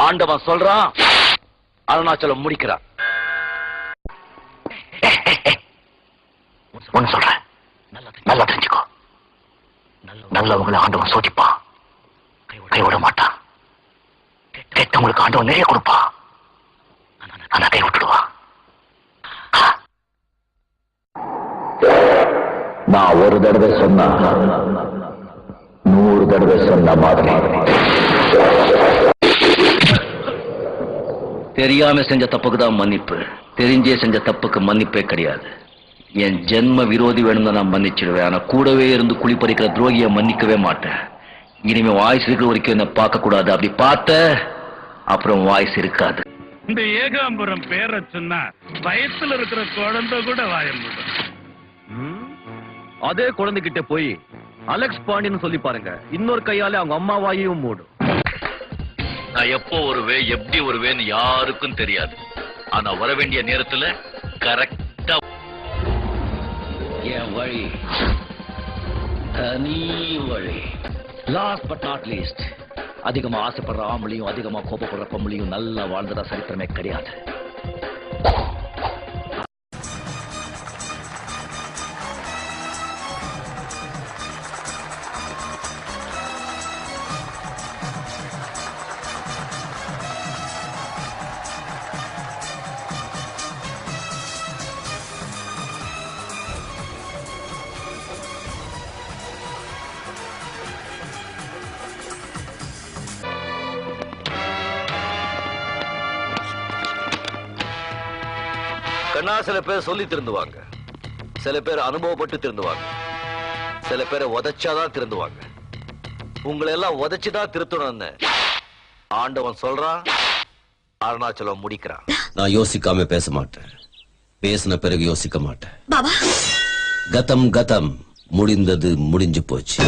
ஆண்டவன் சொல்றான், அருணாச்சலம் முடிக்கிறான். ஒன்னு சொல்றேன், நல்லா தெரிஞ்சுக்கோ. நல்லவங்களை ஆண்டவன் சோதிப்பான், கைவிட மாட்டான். கெட்டவங்களுக்கு ஆண்டவன் நிறைய கொடுப்பான், ஆனா கை விட்டுடுவான். நான் ஒரு தடவை சொன்னா 100 தடவை சொன்ன மாதிரி. தெரியாம செஞ்ச தப்புக்கு தான் மன்னிப்பு, தெரிஞ்சே செஞ்ச தப்புக்கு மன்னிப்பே கிடையாது. என் ஜென்ம விரோதி வேணும்னு நான் மன்னிச்சிடுவேன், ஆனா கூடவே இருந்து குளிப்பறிக்கிற துரோகியை மன்னிக்கவே மாட்டேன். இனிமே வாய்ஸ் இருக்கிற வரைக்கும் என்ன பார்க்க கூடாது. அப்படி பார்த்த அப்புறம் வாய்ஸ் இருக்காது. இந்த ஏகாம்பரம் பேர சொன்னா வயசுல இருக்கிற குழந்தை கூட வாயம். அதே குழந்தைகிட்ட போய் அலெக்ஸ் பாண்டியன்னு சொல்லி பாருங்க, இன்னொரு கையால அவங்க அம்மாவாயும் மூடும். நான் எப்போ வருவேன், எப்படி வருவேன்னு யாருக்கும் தெரியாது. ஆனா வர வேண்டிய நேரத்துல கரெக்டா என் வழி, தனி வழி. லாஸ்ட் பட் நாட் லீஸ்ட், அதிகமா ஆசைப்படுற ஆம்பளையும் அதிகமா கோபப்படுற பொம்பளையும் நல்லா வாழ்ந்ததா சரித்திரமே கிடையாது. கண்ணா, சில பேர் சொல்லி திருந்துவாங்க, சில பேர் அனுபவப்பட்டு திருந்துவாங்க, சில பேரை உதைச்சாதான் திருந்துவாங்க. உங்களை எல்லாம் உதைச்சுதான் திருத்தணும்னு ஆண்டவன் சொல்றான், அருணாச்சலம் முடிக்கிறான். நான் யோசிக்காம பேச மாட்டேன், பேசின பிறகு யோசிக்க மாட்டேன். பாபா, கதம் கதம், முடிந்தது முடிஞ்சு போச்சு.